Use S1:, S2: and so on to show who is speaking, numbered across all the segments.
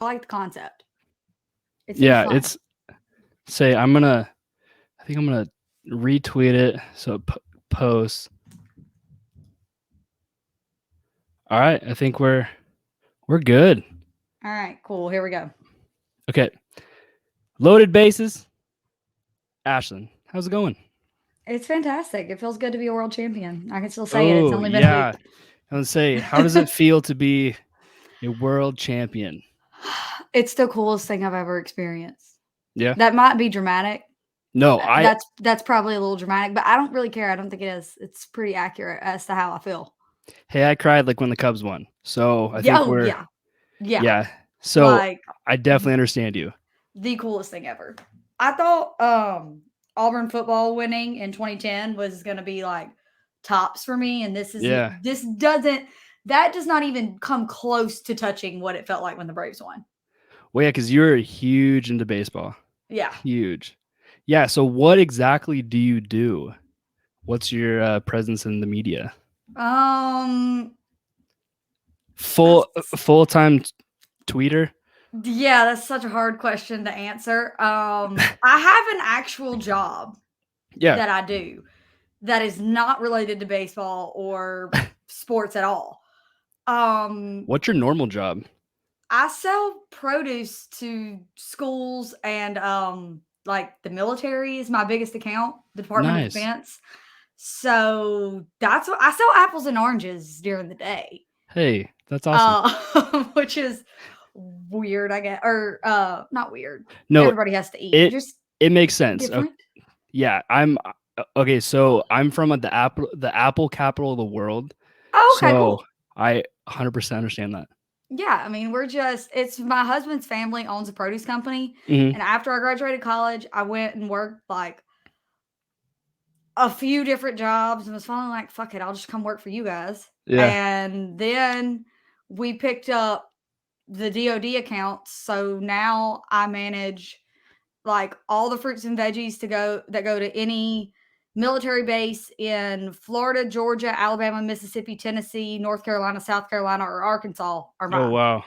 S1: I like the concept. It seems
S2: Yeah,
S1: fun.
S2: it's say I think I'm gonna retweet it so it posts. All right, I think we're good.
S1: All right, cool. Here we go.
S2: Okay, loaded bases. Ashland, how's it going?
S1: It's fantastic. It feels good to be a world champion. I can still say it. It's
S2: Oh
S1: only been a
S2: yeah,
S1: week.
S2: I would say, how does it feel to be a world champion?
S1: It's the coolest thing I've ever experienced.
S2: Yeah.
S1: That might be dramatic.
S2: No, I
S1: That's probably a little dramatic, but I don't really care. I don't think it is. It's pretty accurate as to how I feel.
S2: hey, I cried like when the Cubs won. So I
S1: Yeah,
S2: think
S1: oh
S2: we're
S1: yeah, yeah.
S2: yeah. So
S1: Like
S2: I definitely understand you.
S1: the coolest thing ever. I thought Auburn football winning in 2010 was going to be like tops for me, and
S2: Yeah.
S1: this doesn't that does not even come close to touching what it felt like when the Braves won.
S2: Well, yeah, because you're huge into baseball.
S1: Yeah.
S2: Huge. Yeah. So what exactly do you do? What's your presence in the media?
S1: Um
S2: Full time tweeter.
S1: yeah, that's such a hard question to answer. I have an actual job
S2: Yeah.
S1: that I do that is not related to baseball or sports at all.
S2: What's your normal job?
S1: I sell produce to schools and like the military is my biggest account, the Department of
S2: Nice.
S1: Defense. So that's what I sell apples and oranges during the day.
S2: Hey, that's awesome.
S1: Which is weird, I guess. Or not weird.
S2: No,
S1: Everybody has to eat.
S2: it
S1: Just
S2: it makes sense.
S1: different.
S2: Yeah, I'm okay. So I'm from the apple capital of the world.
S1: Oh, okay,
S2: So
S1: cool.
S2: I 100% understand that.
S1: Yeah, I mean, it's my husband's family owns a produce company.
S2: Hmm.
S1: And after I graduated college, I went and worked like a few different jobs and was finally like, fuck it, I'll just come work for you guys.
S2: Yeah.
S1: And then we picked up the DoD accounts. So now I manage like all the fruits and veggies that go to any military base in Florida, Georgia, Alabama, Mississippi, Tennessee, North Carolina, South Carolina, or Arkansas are
S2: Oh
S1: mine.
S2: wow.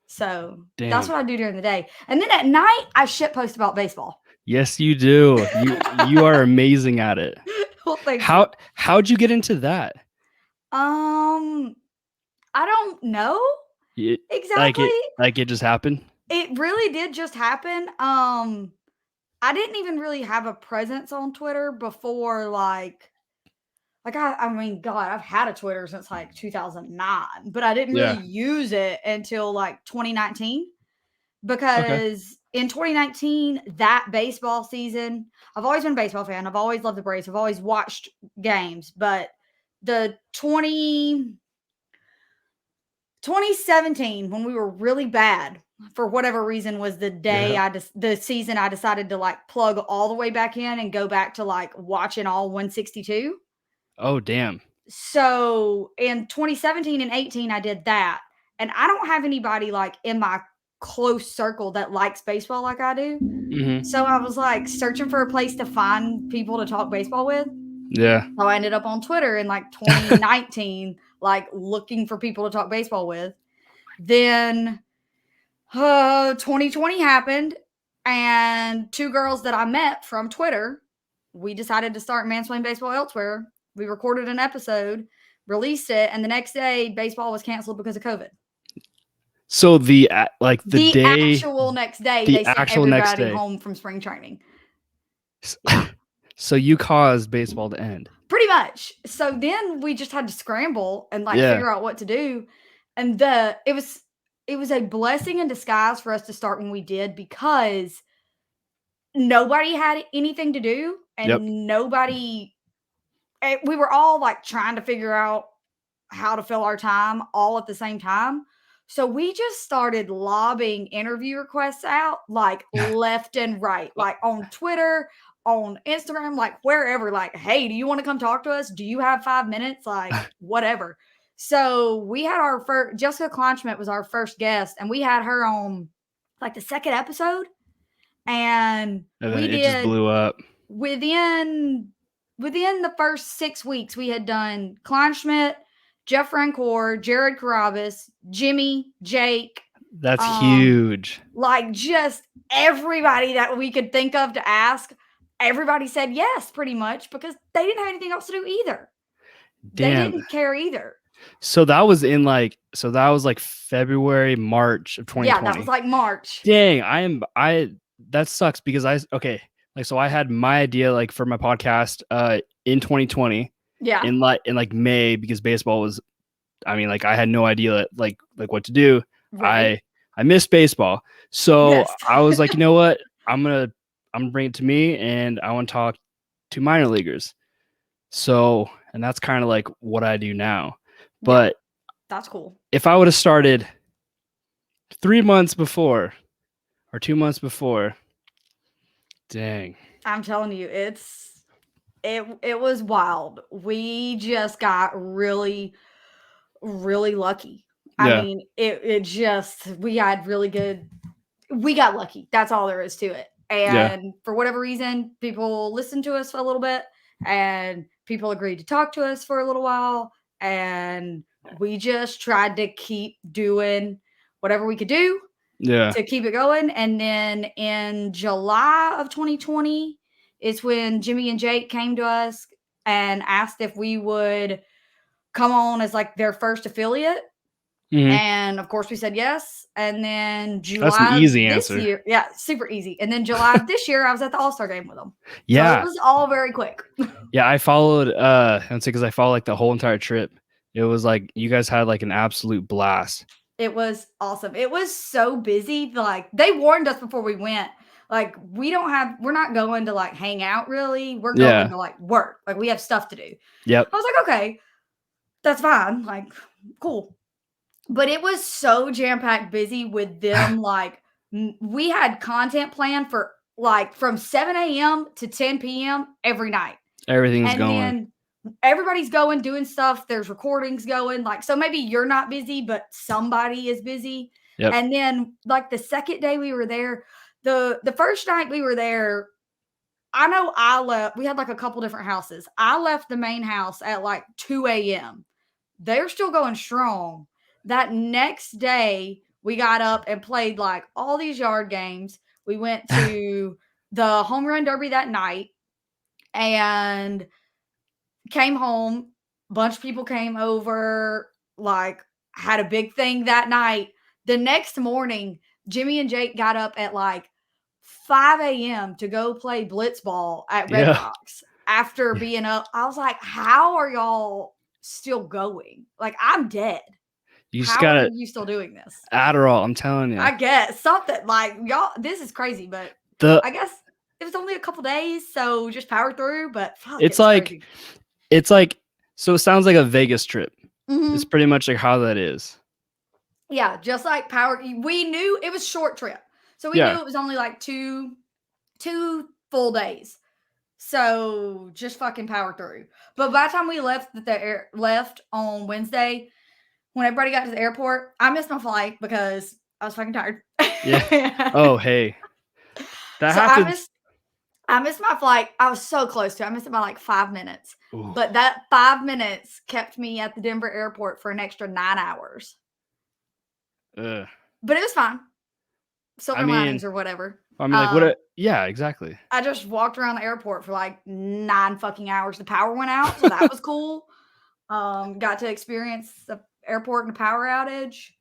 S1: So that's
S2: Damn.
S1: what I do during the day. And then at night, I shit post about baseball.
S2: Yes, you do. You are amazing at it.
S1: Well, thank you.
S2: How'd you get into that?
S1: Um, I don't know
S2: It,
S1: exactly.
S2: like it just happened.
S1: It really did just happen. I didn't even really have a presence on Twitter before I mean, God, I've had a Twitter since like 2009, but I didn't really
S2: Yeah.
S1: use it until like 2019
S2: Okay.
S1: because in 2019, that baseball season, I've always been a baseball fan. I've always loved the Braves. I've always watched games, but the 2017 when we were really bad for whatever reason was
S2: Yeah.
S1: the season I decided to like plug all the way back in and go back to like watching all 162.
S2: Oh damn.
S1: So in 2017 and 18 I did that. And I don't have anybody like in my close circle that likes baseball like I do.
S2: Hmm.
S1: So I was like searching for a place to find people to talk baseball with.
S2: Yeah.
S1: So I ended up on Twitter in like 2019 like looking for people to talk baseball with. Then 2020 happened, and two girls that I met from Twitter, we decided to start Mansplain Baseball Elsewhere. We recorded an episode, released it, and the next day, baseball was canceled because of COVID.
S2: So like the
S1: The
S2: day,
S1: actual next day,
S2: the
S1: they sent
S2: actual next
S1: everybody
S2: day.
S1: home from spring training. Yeah.
S2: So you caused baseball to end.
S1: Pretty much. So then we just had to scramble and like
S2: Yeah.
S1: figure out what to do. And it was a blessing in disguise for us to start when we did because nobody had anything to do
S2: Yep.
S1: and we were all like trying to figure out how to fill our time all at the same time. So we just started lobbing interview requests out like left and right, like on Twitter, on Instagram, like wherever, like, hey, do you want to come talk to us? Do you have 5 minutes? Like, whatever. So we had our first, Jessica Kleinschmidt was our first guest, and we had her on like the second episode. And
S2: And then
S1: we
S2: it just
S1: did
S2: blew up.
S1: within the first 6 weeks, we had done Kleinschmidt, Jeff Rancour, Jared Carabas, Jimmy, Jake,
S2: That's huge.
S1: Like just everybody that we could think of to ask, everybody said yes, pretty much, because they didn't have anything else to do either. They
S2: Damn.
S1: didn't care either.
S2: So that was like February, March of 2020.
S1: Yeah, that was like March.
S2: Dang, that sucks because so I had my idea like for my podcast in 2020.
S1: Yeah.
S2: In like May, because baseball was, I mean, like I had no idea like what to do.
S1: Right.
S2: I missed baseball. So
S1: Yes.
S2: I was like, you know what? I'm gonna bring it to me, and I want to talk to minor leaguers. So, and that's kind of like what I do now. But
S1: that's cool.
S2: If I would have started 3 months before or 2 months before, dang.
S1: I'm telling you, it was wild. We just got really, really lucky.
S2: Yeah.
S1: I mean, we got lucky. That's all there is to it. And for whatever reason, people listened to us for a little bit, and people agreed to talk to us for a little while, and we just tried to keep doing whatever we could do to keep it going. And then in July of 2020 is when Jimmy and Jake came to us and asked if we would come on as like their first affiliate. Mm-hmm. And of course we said yes. And then July,
S2: that's an easy answer.
S1: Year, yeah, super easy. And then July of this year, I was at the All-Star game with them.
S2: Yeah,
S1: so it was all very quick.
S2: Yeah, I followed. Because I followed like the whole entire trip. It was like you guys had like an absolute blast.
S1: It was awesome. It was so busy. Like they warned us before we went. Like we're not going to like hang out really. We're going to like work. Like we have stuff to do.
S2: Yep.
S1: I was like, okay, that's fine. Like, cool. But it was so jam-packed busy with them. Like we had content planned for like from 7 a.m. to 10 p.m. every night.
S2: Everything's going.
S1: Then everybody's going, doing stuff. There's recordings going. Like, so maybe you're not busy, but somebody is busy. Yep. And then like the second day we were there, the first night we were there, I know I left. We had like a couple different houses. I left the main house at like 2 a.m. They're still going strong. That next day, we got up and played like all these yard games. We went to the home run derby that night and came home. A bunch of people came over, like had a big thing that night. The next morning, Jimmy and Jake got up at like 5 a.m. to go play blitzball at Red Rocks after being up. I was like, how are y'all still going? Like, I'm dead. How are you still doing this?
S2: Adderall, I'm telling you.
S1: I guess something like y'all. This is crazy, but I guess it was only a couple days, so just power through. But fuck,
S2: it's like so. It sounds like a Vegas trip. Mm-hmm. It's pretty much like how that is.
S1: Yeah, just like power. We knew it was short trip, so we knew it was only like two full days. So just fucking power through. But by the time we left on Wednesday, when everybody got to the airport, I missed my flight because I was fucking tired.
S2: Yeah. Oh, hey. That happens.
S1: I missed my flight. I was so close to it. I missed it by like 5 minutes. Ooh. But that 5 minutes kept me at the Denver airport for an extra 9 hours. But it was fine. Silver linings or whatever.
S2: I mean, like, what? Yeah, exactly.
S1: I just walked around the airport for like 9 fucking hours. The power went out, so that was cool. Got to experience the airport and a power outage.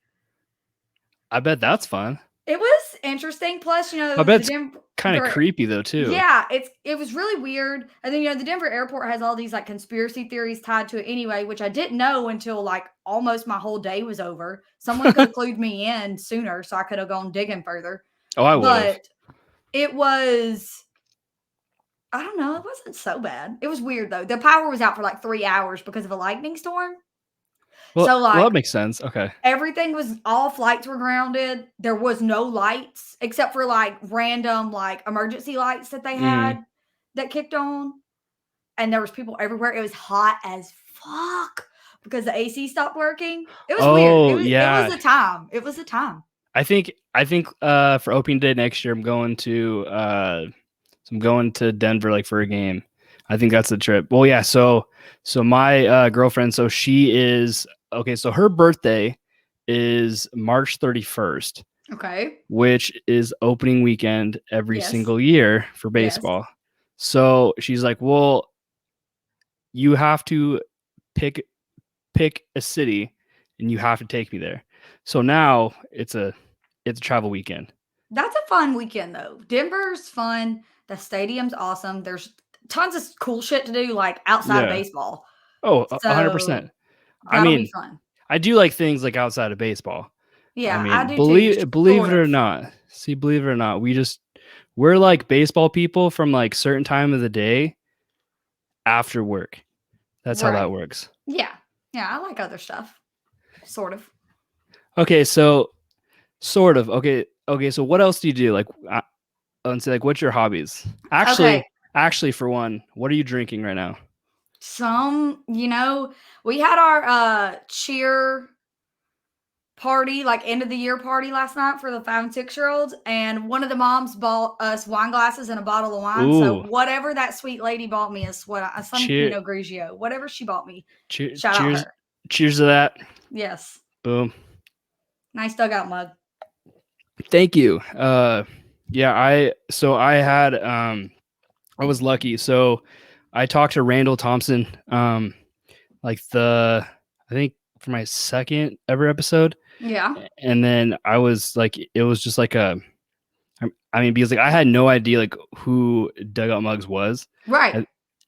S2: I bet that's fun.
S1: It was interesting. Plus,
S2: I bet it's kind of creepy though too.
S1: Yeah, it was really weird. And then the Denver airport has all these like conspiracy theories tied to it anyway, which I didn't know until like almost my whole day was over. Someone could have clued me in sooner, so I could have gone digging further.
S2: Oh, I would.
S1: But it was, I don't know, it wasn't so bad. It was weird though. The power was out for like 3 hours because of a lightning storm.
S2: Well, so that makes sense. Okay.
S1: Everything was, all flights were grounded. There was no lights except for like random like emergency lights that they had that kicked on. And there was people everywhere. It was hot as fuck because the AC stopped working. It was weird. It was a time. It was a time.
S2: I think for opening day next year, I'm going to Denver like for a game. I think that's the trip. Well, yeah. So my girlfriend, so she is okay. So her birthday is March 31st.
S1: Okay.
S2: which is opening weekend every
S1: Yes.
S2: single year for
S1: Yes.
S2: baseball. So she's like, well, you have to pick a city and you have to take me there. So now it's a travel weekend.
S1: That's a fun weekend though. Denver's fun. The stadium's awesome. There's tons of cool shit to do like outside of
S2: Yeah.
S1: baseball.
S2: Oh, 100%.
S1: So
S2: I
S1: that'll be
S2: mean,
S1: fun.
S2: I do like things like outside of baseball. I
S1: Yeah, I
S2: mean,
S1: do too.
S2: believe
S1: Sort
S2: it or
S1: of.
S2: not, see, believe it or not, we're like baseball people from like certain time of the day after work. That's how that
S1: Right.
S2: works.
S1: Yeah. Yeah, I like other stuff. Sort of.
S2: Okay, so sort of. Okay. So what else do you do? Like, and say like, what's your hobbies?
S1: Okay.
S2: Actually, for one, what are you drinking right now?
S1: We had our cheer party, like end of the year party last night for the 5 and 6 year olds, and one of the moms bought us wine glasses and a bottle of wine. So
S2: Ooh,
S1: whatever that sweet lady bought me is what some
S2: cheer,
S1: Grigio, whatever she bought me. Shout out
S2: cheers,
S1: her.
S2: cheers to that.
S1: Yes,
S2: Boom.
S1: nice dugout mug.
S2: Thank you. Yeah, I had I was lucky. So I talked to Randall Thompson, like I think for my second ever episode,
S1: Yeah,
S2: and then I was like, it was just like I mean, because like I had no idea like who Dugout Mugs was,
S1: right.
S2: and,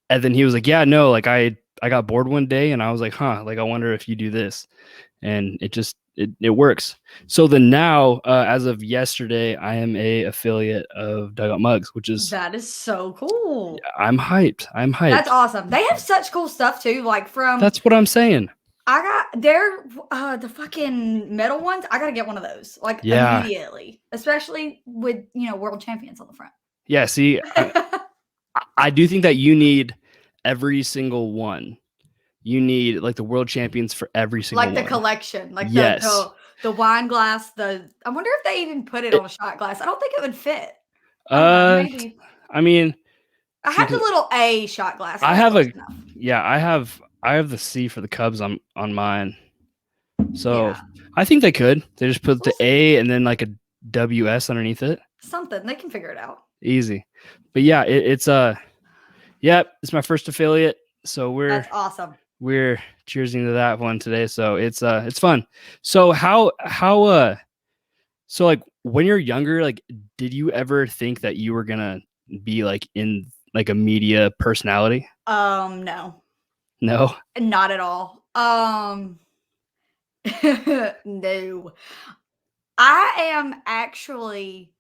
S2: and then he was like, yeah, no, like I got bored one day and I was like, huh, like I wonder if you do this, and it works. So then now, as of yesterday, I am a affiliate of Dugout Mugs, which is
S1: That is so cool.
S2: I'm hyped. I'm
S1: That's
S2: hyped.
S1: awesome. They have such cool stuff too. Like from
S2: That's what I'm saying.
S1: I got their the fucking metal ones. I gotta get one of those like
S2: Yeah.
S1: immediately, especially with world champions on the front.
S2: Yeah. See, I do think that you need every single one. You need like the world champions for every single
S1: Like the
S2: one.
S1: collection, like
S2: Yes.
S1: the wine glass, I wonder if they even put it
S2: It,
S1: on a shot glass. I don't think it would fit. I don't know,
S2: uh,
S1: maybe.
S2: I mean,
S1: I
S2: see,
S1: have the
S2: because
S1: little A shot glass.
S2: I
S1: That's
S2: have
S1: close
S2: a,
S1: enough.
S2: yeah, I have the C for the Cubs on mine. So
S1: Yeah.
S2: I think they could. They just put
S1: We'll
S2: the
S1: see.
S2: A and then like a WS underneath it.
S1: Something. They can figure it out.
S2: Easy. But yeah, it's yeah, it's my first affiliate. So
S1: That's awesome.
S2: we're cheersing to that one today. So it's fun. So so like when you're younger, like did you ever think that you were gonna be like in like a media personality?
S1: No.
S2: No.
S1: Not at all. No. I am actually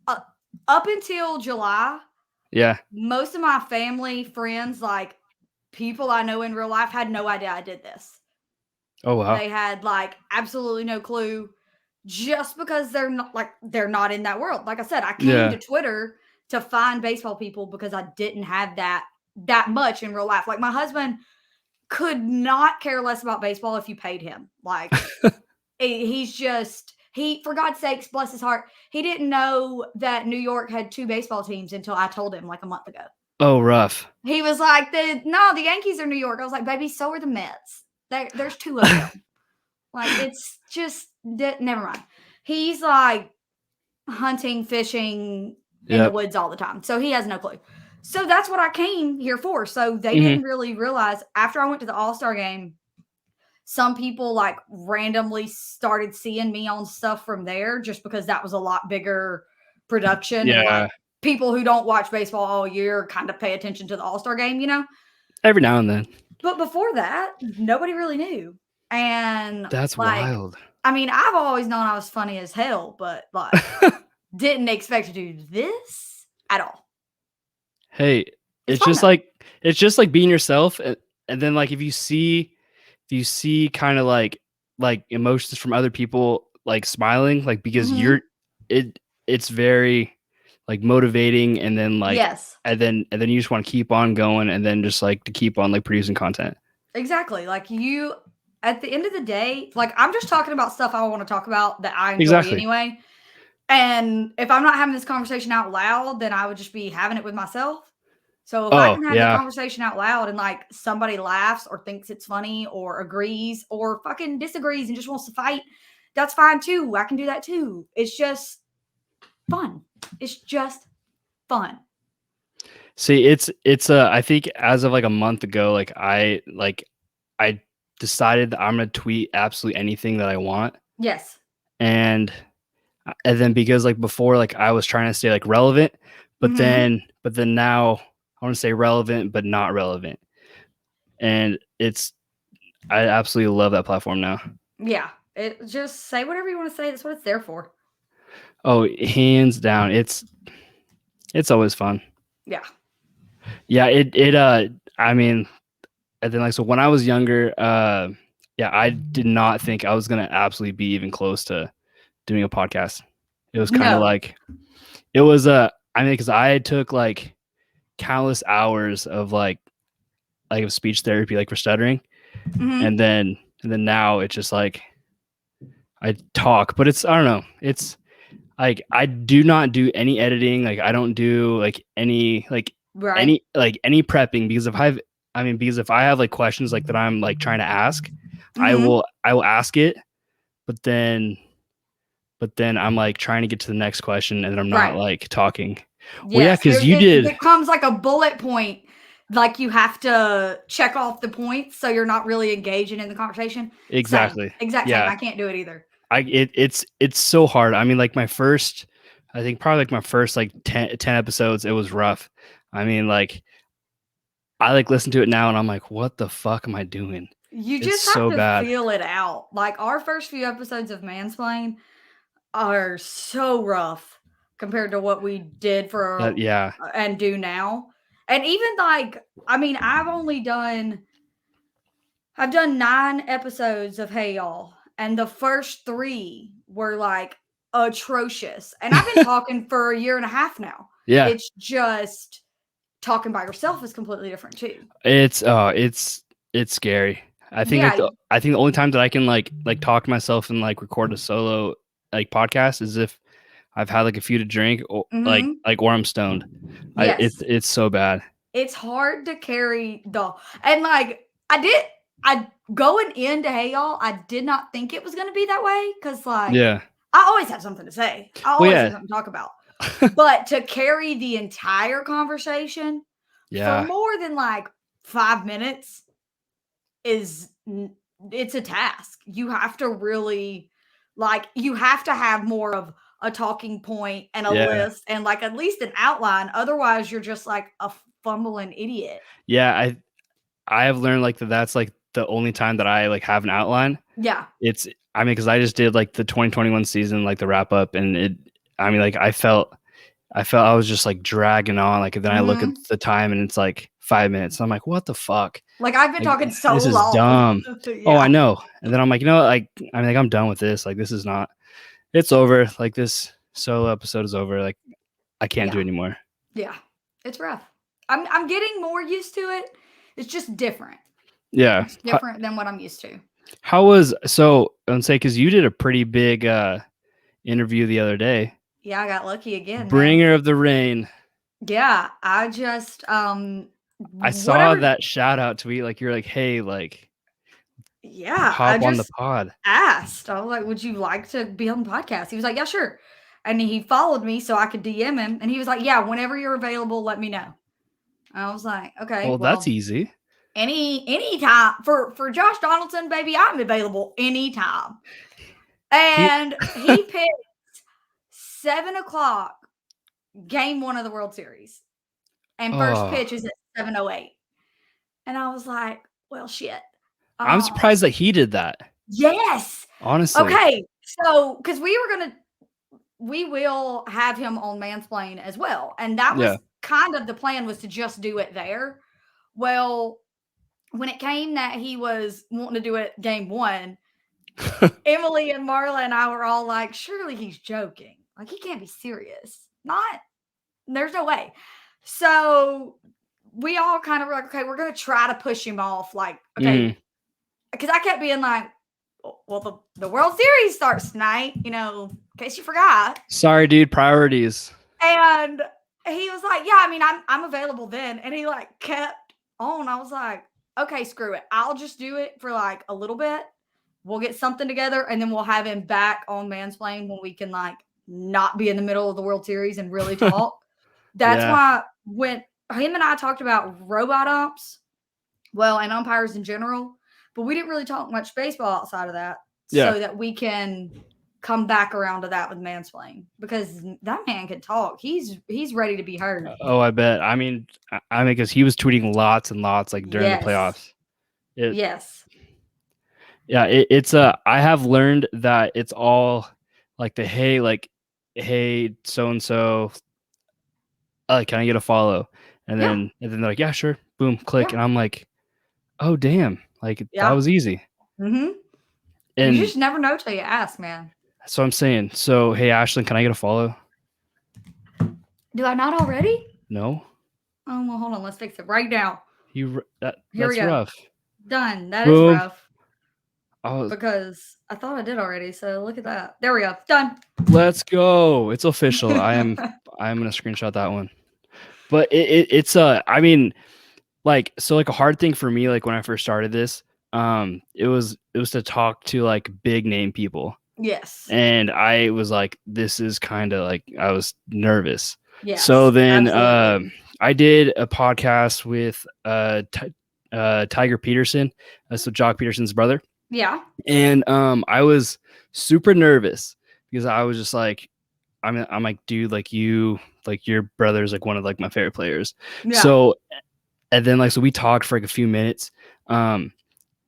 S1: uh, up until July,
S2: Yeah.
S1: most of my family, friends, like people I know in real life had no idea I did this.
S2: Oh wow.
S1: They had like absolutely no clue just because they're not in that world. Like I said, I came
S2: Yeah.
S1: to Twitter to find baseball people because I didn't have that much in real life. Like my husband could not care less about baseball if you paid him. Like he's just he for God's sakes, bless his heart, he didn't know that New York had 2 baseball teams until I told him like a month ago.
S2: Oh rough.
S1: He was like, the Yankees are New York." I was like, "Baby, so are the Mets. There's 2 of them." Like it's just never mind. He's like hunting, fishing in the
S2: Yep.
S1: woods all the time. So he has no clue. So that's what I came here for. So they
S2: Hmm.
S1: didn't really realize after I went to the All-Star game, some people like randomly started seeing me on stuff from there just because that was a lot bigger production and like
S2: Yeah.
S1: people who don't watch baseball all year kind of pay attention to the All-Star game.
S2: Every now and then.
S1: But before that, nobody really knew. And
S2: That's
S1: like,
S2: wild.
S1: I mean, I've always known I was funny as hell, but like didn't expect to do this at all.
S2: Hey,
S1: It's fun though.
S2: it's just like being yourself, and then like if you see kind of like emotions from other people like smiling like because
S1: Mhm.
S2: it's very like motivating, and then like
S1: Yes.
S2: and then you just want to keep on going, and then just like to keep on like producing content.
S1: Exactly. Like you at the end of the day, like I'm just talking about stuff I want to talk about that I enjoy
S2: Exactly.
S1: anyway. And if I'm not having this conversation out loud, then I would just be having it with myself. So if I
S2: Oh
S1: can have the
S2: yeah.
S1: conversation out loud and like somebody laughs or thinks it's funny or agrees or fucking disagrees and just wants to fight, that's fine too. I can do that too. It's just fun. It's just fun.
S2: See, it's I think as of like a month ago, I decided that I'm gonna tweet absolutely anything that I want.
S1: Yes.
S2: And then because like before, like I was trying to stay like relevant, but
S1: Mm-hmm.
S2: then now I want to say relevant but not relevant. And I absolutely love that platform now.
S1: Yeah. It just say whatever you want to say. That's what it's there for.
S2: Oh, hands down. It's always fun.
S1: Yeah.
S2: Yeah, I mean, and then like so when I was younger, yeah, I did not think I was gonna absolutely be even close to doing a podcast. It was kind of
S1: No.
S2: like it was I mean, because I took like countless hours of like of speech therapy, like for stuttering,
S1: Mm-hmm.
S2: and then now it's just like I talk, but I don't know, it's like I do not do any editing, like I don't do like
S1: Right.
S2: any prepping because because if I have like questions like that I'm like trying to ask,
S1: Mm-hmm.
S2: I will ask it, but then I'm like trying to get to the next question and I'm not
S1: Right.
S2: like talking. Well, yeah,
S1: Yes.
S2: because you
S1: It
S2: did
S1: becomes like a bullet point. Like you have to check off the points so you're not really engaging in the conversation. Same.
S2: exactly.
S1: Exact same.
S2: Yeah,
S1: I can't do it either.
S2: it's so hard. I mean, like I think probably like my first like 10 episodes, it was rough. I mean, like I like listen to it now and I'm like, what the fuck am I doing?
S1: You
S2: It's
S1: just have
S2: so
S1: to
S2: bad.
S1: feel it out. Like our first few episodes of Mansplain are so rough compared to what we did for
S2: Yeah.
S1: and do now. And even like, I mean, I've done 9 episodes of Hey Y'all, and the first 3 were like atrocious. And I've been talking for a year and a half now.
S2: Yeah.
S1: It's just talking by yourself is completely different too.
S2: It's scary.
S1: Yeah.
S2: I think the only time that I can like talk to myself and like record a solo like podcast is if I've had like a few to drink or
S1: Mhm.
S2: or I'm stoned.
S1: Yes.
S2: It's so bad.
S1: It's hard to carry the and like I going into Hey Y'all, I did not think it was gonna be that way because like
S2: Yeah.
S1: I always have something to say. I
S2: Well,
S1: always have
S2: yeah.
S1: something to talk about. But to carry the entire conversation for
S2: Yeah.
S1: more than like 5 minutes is it's a task. You have to really like you have to have more of a talking point and a
S2: Yeah.
S1: list and like at least an outline. Otherwise, you're just like a fumbling idiot.
S2: Yeah, I have learned like that's like the only time that I like have an outline.
S1: Yeah.
S2: It's I mean, because I just did like the 2021 season, like the wrap up, and I mean, like I felt I was just like dragging on. Like, and then I look at
S1: Mhm.
S2: the time and it's like 5 minutes. I'm like, what the fuck?
S1: Like I've been
S2: Like,
S1: talking so
S2: this is
S1: long.
S2: dumb. Oh, I
S1: Yeah.
S2: know. And then I'm like, you know, like, I mean, like, I'm done with this. Like, this is not, it's over. Like, this solo episode is over. Like, I can't do
S1: Yeah.
S2: it anymore.
S1: Yeah. It's rough. I'm getting more used to it. It's just different.
S2: Yeah.
S1: It's different than what I'm used to.
S2: How was, so, let's say, because you did a pretty big interview the other day.
S1: Yeah, I got lucky again, man.
S2: Bringer of the Rain.
S1: Yeah, I just
S2: I saw
S1: whatever.
S2: that shout out tweet. Like, you're like, hey, like,
S1: Yeah, I
S2: hop on the
S1: just
S2: pod.
S1: asked. I was like, "Would you like to be on the podcast?" He was like, "Yeah, sure." And he followed me so I could DM him, and he was like, "Yeah, whenever you're available, let me know." I was like, "Okay,
S2: Well, that's
S1: well,
S2: easy.
S1: anytime for Josh Donaldson, baby, I'm available anytime."
S2: He,
S1: And he picked 7 o'clock, game 1 of the World Series, and first
S2: oh,
S1: pitch is at 7:08. And I was like, "Well, shit."
S2: I'm
S1: Um,
S2: surprised that he did that.
S1: yes.
S2: Honestly.
S1: Okay. So, because we will have him on Mansplain as well. And that
S2: Yeah.
S1: was kind of the plan was to just do it there. Well, when it came that he was wanting to do it game 1, Emily and Marla and I were all like, surely he's joking. Like he can't be serious. Not, there's no way. So we all kind of were like, okay, we're gonna try to push him off. Like, okay,
S2: Mhm.
S1: because I kept being like, well, the World Series starts tonight, in case you forgot.
S2: Sorry, dude. Priorities.
S1: And he was like, yeah, I mean, I'm available then. And he like kept on. I was like, okay, screw it. I'll just do it for like a little bit, we'll get something together, and then we'll have him back on Mansplain when we can like not be in the middle of the World Series and really talk. That's
S2: Yeah.
S1: why when him and I talked about robot umps, well, and umpires in general, but we didn't really talk much baseball outside of that,
S2: Yeah.
S1: so that we can come back around to that with Mansplain, because that man can talk. He's ready to be heard.
S2: Oh, I bet. I mean, because he was tweeting lots and lots like during the
S1: Yes.
S2: playoffs.
S1: Yes.
S2: Yeah, it's I have learned that it's all like the hey, so and so, can I get a follow? And
S1: Yeah.
S2: then they're like, yeah, sure, boom, click,
S1: Yeah.
S2: and I'm like, oh damn, like that
S1: Yeah.
S2: was easy.
S1: You
S2: And
S1: just never know till you ask, man.
S2: so I'm saying, so hey, Ashland, can I get a follow?
S1: Do I not already?
S2: No.
S1: Oh, well, hold on. Let's fix it right now. Here we
S2: That's
S1: go.
S2: rough.
S1: Done. That
S2: Boom.
S1: is rough. Because I thought I did already. So look at that. There we go. Done.
S2: Let's go. It's official. I'm gonna screenshot that one. But it's I mean, like, so like a hard thing for me, like when I first started this, it was to talk to like big name people.
S1: Yes.
S2: And I was like, this is kind of like, I was nervous.
S1: Yes.
S2: So then
S1: absolutely.
S2: I did a podcast with Tiger Peterson, so Jock Peterson's brother.
S1: Yeah.
S2: And I was super nervous because I was just like, I'm like, dude, like your brother's like one of like my favorite players.
S1: Yeah.
S2: So, and then like, so we talked for like a few minutes. And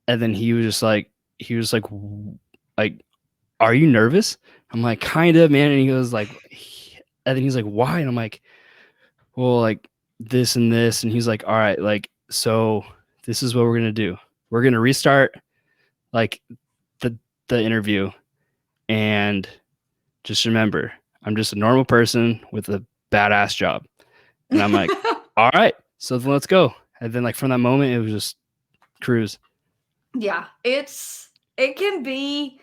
S2: then he was like, are you nervous? I'm like, kind of, man. And he goes like, and then he's like, why? And I'm like, well, like this and this. And he's like, all right, like, so this is what we're going to do. We're going to restart like the interview, and just remember, I'm just a normal person with a badass job. And I'm like, all right, so then let's go. And then like from that moment, it was just cruise.
S1: Yeah, it can be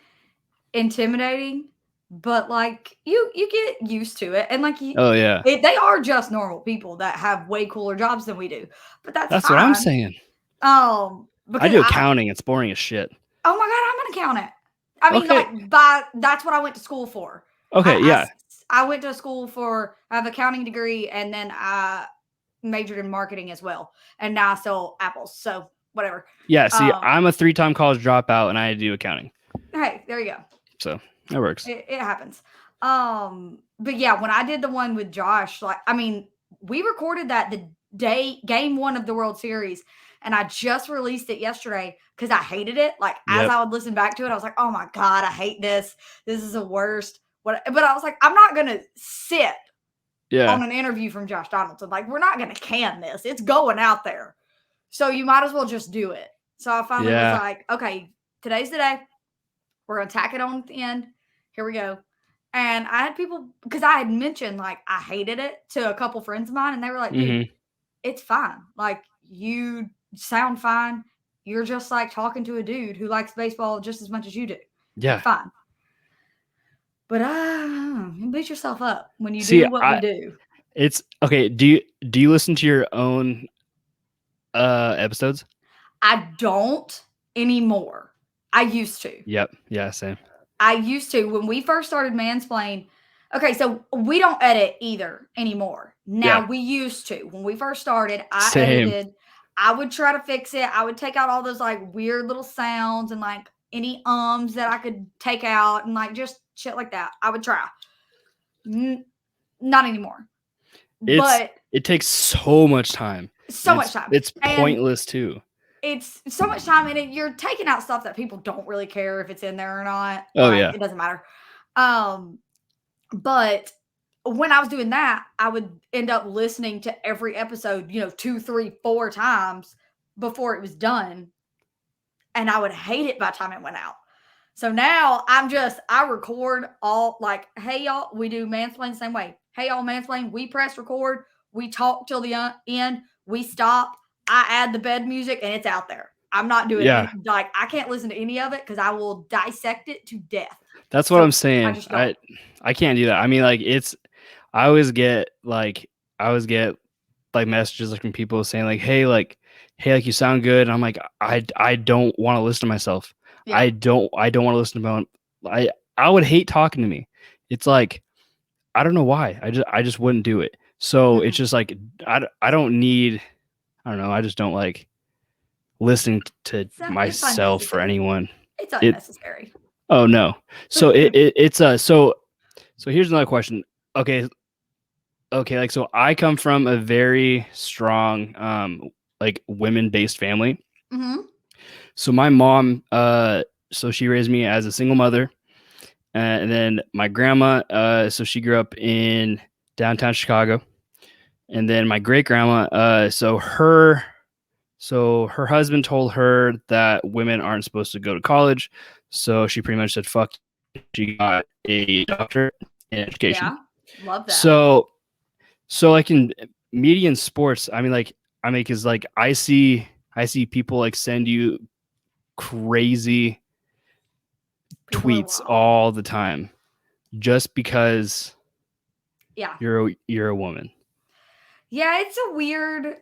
S1: intimidating, but like you get used to it, and like
S2: Oh yeah,
S1: they are just normal people that have way cooler jobs than we do, but that's
S2: what I'm
S1: fine.
S2: saying.
S1: Because
S2: I do accounting. It's boring as shit.
S1: Oh my god, I'm an accountant. I mean,
S2: Okay.
S1: that's what I went to school for.
S2: Okay, yeah.
S1: I went to school for, I have an accounting degree, and then I majored in marketing as well, and now I sell apples. So whatever.
S2: Yeah. See, I'm a 3-time college dropout, and I do accounting.
S1: Hey, there you go.
S2: So that works.
S1: It happens. But yeah, when I did the one with Josh, like, I mean, we recorded that the day game 1 of the World Series, and I just released it yesterday because I hated it. Like, as I would listen back to it, I was like, oh my God, I hate this. This is the worst. But I was like, I'm not gonna sit on an interview from Josh Donaldson. Like, we're not gonna can this. It's going out there. So you might as well just do it. So I finally was like, okay, today's the day. We're gonna tack it on at the end. Here we go. And I had people, because I had mentioned like I hated it to a couple friends of mine, and they were like, dude, it's fine. Like, you sound fine. You're just like talking to a dude who likes baseball just as much as you do.
S2: Yeah.
S1: You're fine. But you beat yourself up when you do what we do.
S2: It's okay. Do you listen to your own episodes?
S1: I don't anymore. I used to.
S2: Yep. Yeah, same.
S1: I used to. When we first started Mansplain, okay, so we don't edit either anymore. Now, we used to. When we first started, I edited. I would try to fix it. I would take out all those like weird little sounds and like any ums that I could take out and like just shit like that. I would try. Not anymore. But
S2: it takes so much time.
S1: So much time.
S2: It's pointless too.
S1: It's so much time, and you're taking out stuff that people don't really care if it's in there or not.
S2: Oh,
S1: like,
S2: yeah.
S1: It doesn't matter. But when I was doing that, I would end up listening to every episode, 2, 3, 4 times before it was done. And I would hate it by the time it went out. So now I record all like, hey, y'all, we do Mansplain the same way. Hey, y'all, Mansplain, we press record. We talk till the end. We stop. I add the bed music, and it's out there. I'm not doing it. Like, I can't listen to any of it because I will dissect it to death.
S2: That's what I'm saying. I can't do that. I mean, like, I always get like messages like from people saying like, hey, you sound good. And I'm like, I don't want to listen to myself.
S1: Yeah.
S2: I don't want to listen to I would hate talking to me. It's like, I don't know why. I just wouldn't do it. So it's just like, I don't need, I don't know. I just don't like listening to
S1: It's
S2: myself or
S1: unnecessary.
S2: anyone.
S1: It's
S2: It,
S1: unnecessary.
S2: oh no. So so here's another question. Okay. Okay. Like, so I come from a very strong, like women based family.
S1: Mm-hmm.
S2: So my mom, so she raised me as a single mother. And then my grandma, so she grew up in downtown Chicago. And then my great grandma, so her husband told her that women aren't supposed to go to college. So she pretty much said, fuck, she got a doctorate in education.
S1: Yeah. Love that.
S2: So like in media and sports, cause like I see people like send you crazy
S1: People are
S2: tweets
S1: wild.
S2: all the time just because
S1: Yeah.
S2: you're a woman.
S1: Yeah, it's a weird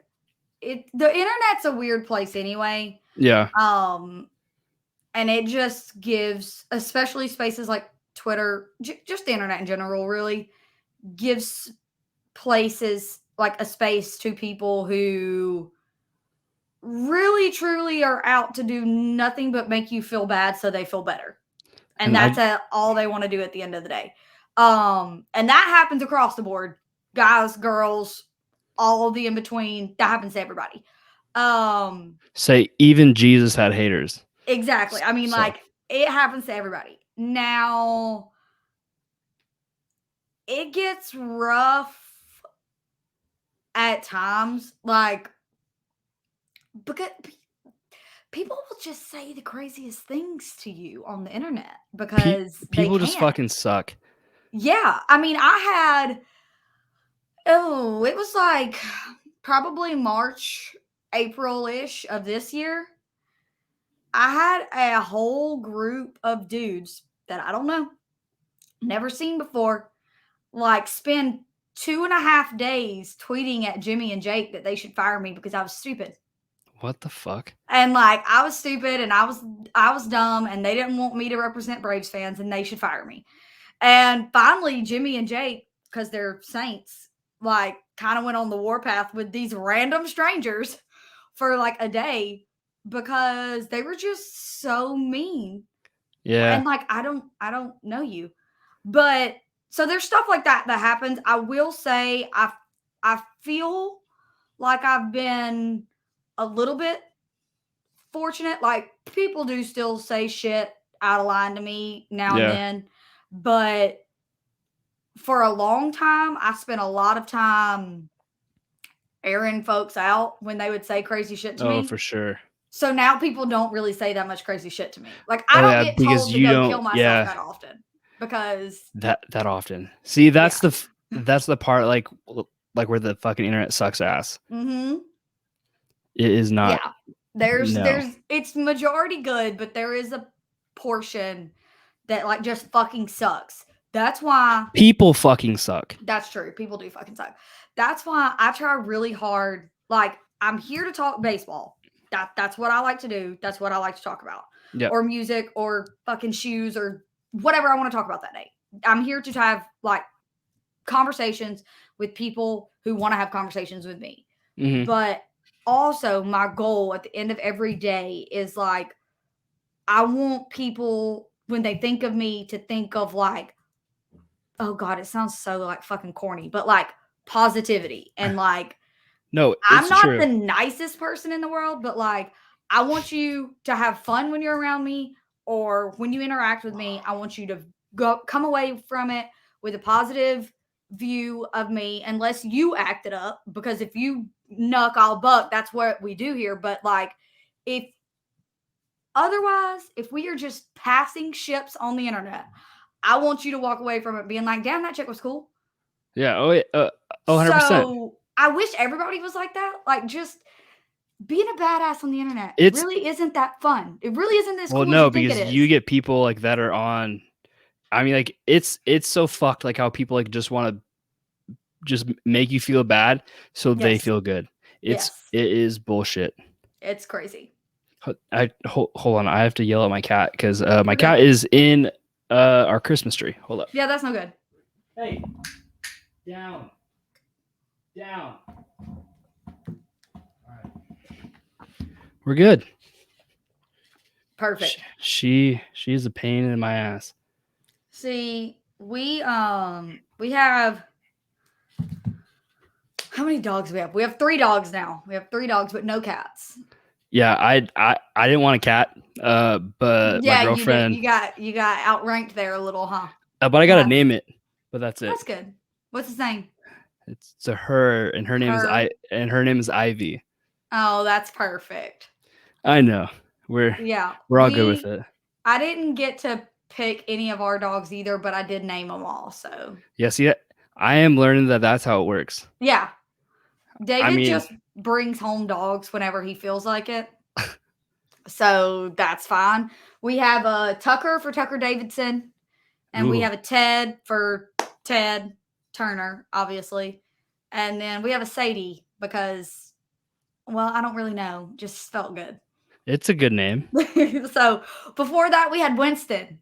S1: the internet's a weird place anyway.
S2: Yeah.
S1: And it just gives, especially spaces like Twitter, just the internet in general, really gives places like a space to people who really truly are out to do nothing but make you feel bad so they feel better. And
S2: And
S1: that's all they want to do at the end of the day. And that happens across the board. Guys, girls, all of the in between. That happens to everybody.
S2: say even Jesus had haters.
S1: Exactly. I mean,
S2: So
S1: like, it happens to everybody. Now, it gets rough at times, like, because people will just say the craziest things to you on the internet because they
S2: people just
S1: can.
S2: fucking suck.
S1: Yeah. I mean, it was like probably March, April ish of this year. I had a whole group of dudes that I don't know, never seen before, like spend 2.5 days tweeting at Jimmy and Jake that they should fire me because I was stupid.
S2: What the fuck?
S1: And like I was stupid and I was dumb and they didn't want me to represent Braves fans and they should fire me. And finally Jimmy and Jake, because they're saints, like kind of went on the warpath with these random strangers for like a day because they were just so mean.
S2: Yeah.
S1: And like I don't know you. But so there's stuff like that that happens. I will say I feel like I've been a little bit fortunate. Like people do still say shit out of line to me now and
S2: Yeah.
S1: then, but for a long time I spent a lot of time airing folks out when they would say crazy shit to
S2: Oh,
S1: me.
S2: for sure.
S1: So now people don't really say that much crazy shit to me. Like I
S2: Oh
S1: don't
S2: yeah,
S1: get
S2: because
S1: told to
S2: you
S1: go kill
S2: don't.
S1: myself
S2: Yeah,
S1: that often because
S2: that often. See,
S1: yeah.
S2: that's the part like where the fucking internet sucks ass.
S1: Mhm.
S2: It is not.
S1: Yeah. There's
S2: No.
S1: there's it's majority good, but there is a portion that like just fucking sucks. That's why
S2: People fucking suck.
S1: that's true. People do fucking suck. That's why I try really hard. Like I'm here to talk baseball. That's what I like to do. That's what I like to talk about.
S2: Yep.
S1: Or music or fucking shoes or whatever I want to talk about that day. I'm here to have like conversations with people who want to have conversations with me.
S2: Mm-hmm.
S1: But also my goal at the end of every day is like I want people when they think of me to think of like, oh God, it sounds so like fucking corny, but like positivity and like
S2: No,
S1: I'm
S2: it's
S1: not
S2: true.
S1: the nicest person in the world, but like I want you to have fun when you're around me or when you interact with me. I want you to come away from it with a positive view of me unless you act it up because if you nuck I'll buck, that's what we do here, but like if otherwise, if we are just passing ships on the internet, I want you to walk away from it being like, damn, that chick was cool.
S2: Yeah. Oh, yeah. 100%.
S1: So I wish everybody was like that. Like, just being a badass on the internet
S2: It's
S1: really isn't that fun. It really isn't as
S2: well,
S1: cool as you
S2: no,
S1: think it
S2: because you
S1: is.
S2: get people like that are on. I mean, like it's so fucked. Like how people like just want to just make you feel bad so they
S1: Yes.
S2: feel good.
S1: Yes.
S2: It is bullshit.
S1: It's crazy.
S2: Hold on. I have to yell at my cat because my
S1: You're
S2: cat
S1: good.
S2: is in our Christmas tree. Hold up.
S1: Yeah, that's no good.
S2: Hey, down, down. All right. We're good.
S1: Perfect.
S2: She's a pain in my ass.
S1: See, we have how many dogs do we have? We have 3 dogs now. We have 3 dogs, but no cats.
S2: Yeah, I didn't want a cat, but my
S1: Yeah, you did.
S2: girlfriend.
S1: You got outranked there a little, huh?
S2: But I gotta name it. But that's it.
S1: That's good. What's his name?
S2: It's to her, and her name is Ivy.
S1: Oh, that's perfect.
S2: I know. We're all good with it.
S1: I didn't get to pick any of our dogs either, but I did name them all. So
S2: yeah, see, I am learning that that's how it works.
S1: Yeah. David just brings home dogs whenever he feels like it. So that's fine. We have a Tucker for Tucker Davidson, and we have a Ted for Ted Turner, obviously. And then we have a Sadie because, well, I don't really know. Just felt good.
S2: It's a good name.
S1: So before that, we had Winston,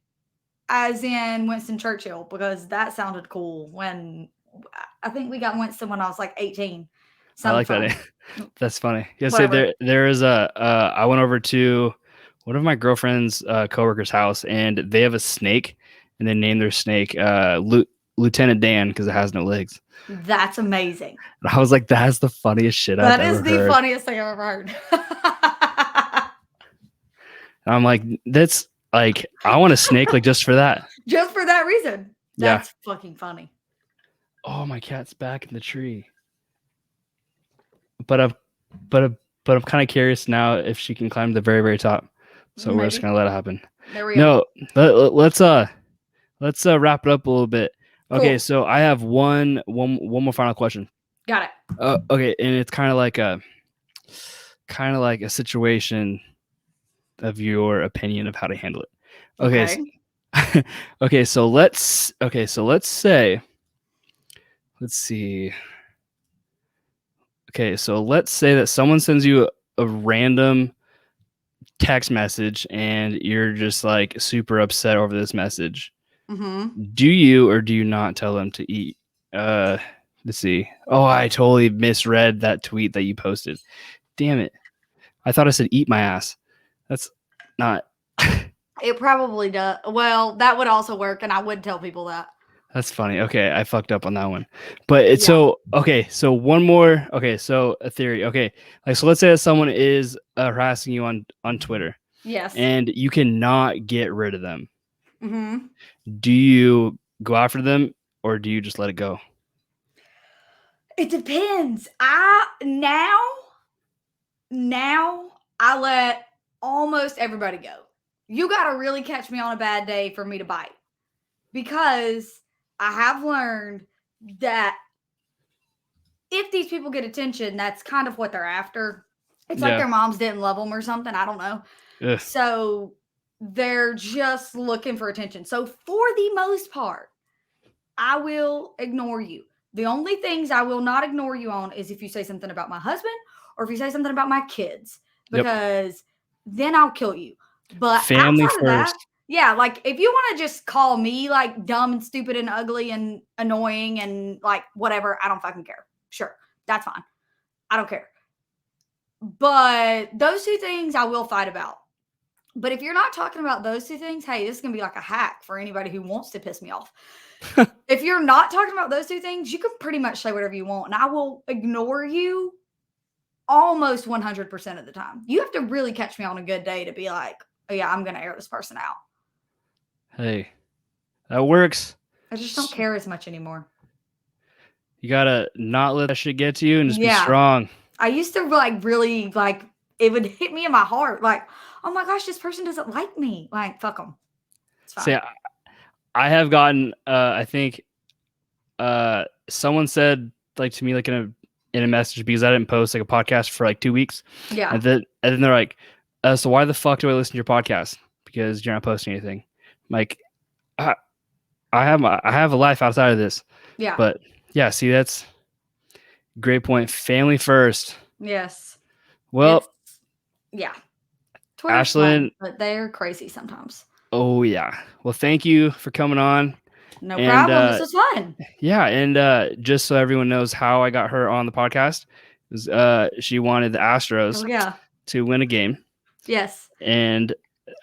S1: as in Winston Churchill, because that sounded cool. When I think we got Winston when I was like 18.
S2: I like that name. That's funny. Yeah, so there is I went over to one of my girlfriend's coworkers' house, and they have a snake, and they named their snake Lieutenant Dan because it has no legs.
S1: That's amazing.
S2: And I was like, that's the funniest shit I've ever heard. That is the
S1: funniest thing I've ever heard.
S2: And I'm like, that's like, I want a snake like just for that.
S1: Just for that reason. That's fucking funny.
S2: Oh, my cat's back in the tree. But I'm kind of curious now if she can climb to the very, very top. So we're just gonna let it happen.
S1: There we go.
S2: No, let's wrap it up a little bit. Okay, cool. So I have one more final question.
S1: Got it.
S2: Okay, and it's kind of like a situation of your opinion of how to handle it. Okay. So let's say, let's see. Okay, so let's say that someone sends you a random text message and you're just like super upset over this message.
S1: Mm-hmm.
S2: Do you or do you not tell them to eat? Let's see. Oh, I totally misread that tweet that you posted. Damn it. I thought I said eat my ass. That's not.
S1: It probably does. Well, that would also work, and I would tell people that.
S2: That's funny. Okay, I fucked up on that one. But it's so one more. Okay, so a theory. Okay, like so let's say that someone is harassing you on Twitter.
S1: Yes.
S2: And you cannot get rid of them.
S1: Mm-hmm.
S2: Do you go after them or do you just let it go?
S1: It depends. Now I let almost everybody go. You got to really catch me on a bad day for me to bite. Because I have learned that if these people get attention, that's kind of what they're after. It's like their moms didn't love them or something. I don't know. Ugh. So they're just looking for attention. So for the most part, I will ignore you. The only things I will not ignore you on is if you say something about my husband or if you say something about my kids, because then I'll kill you. But
S2: family first.
S1: That, yeah, like if you want to just call me like dumb and stupid and ugly and annoying and like whatever, I don't fucking care. Sure, that's fine. I don't care. But those 2 things I will fight about. But if you're not talking about those 2 things, hey, this is going to be like a hack for anybody who wants to piss me off. If you're not talking about those 2 things, you can pretty much say whatever you want, and I will ignore you almost 100% of the time. You have to really catch me on a good day to be like, oh yeah, I'm going to air this person out.
S2: Hey, that works.
S1: I just don't care as much anymore.
S2: You got to not let that shit get to you and just be strong.
S1: I used to like really like it would hit me in my heart like, oh my gosh, this person doesn't like me. Like, fuck them.
S2: See, I have gotten I think someone said like to me like in a message because I didn't post like a podcast for like 2 weeks.
S1: Yeah.
S2: And then they're like, so why the fuck do I listen to your podcast? Because you're not posting anything. Like I have a life outside of this.
S1: Yeah.
S2: But yeah, see, that's great point. Family first.
S1: Yes.
S2: Well,
S1: yeah. Twitter's fun,
S2: Ashland.
S1: but they're crazy sometimes.
S2: Oh yeah. Well, thank you for coming on.
S1: No
S2: And
S1: problem. This was fun.
S2: yeah, and just so everyone knows how I got her on the podcast, is she wanted the Astros
S1: Oh yeah.
S2: to win a game,
S1: Yes.
S2: and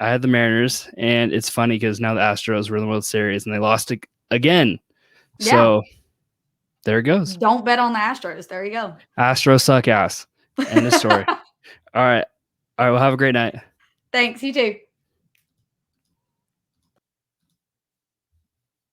S2: I had the Mariners, and it's funny because now the Astros were in the World Series and they lost it again.
S1: Yeah.
S2: So there it goes.
S1: Don't bet on the Astros. There you go.
S2: Astros suck ass. End of story. All right. All right. Well, have a great night.
S1: Thanks. You too.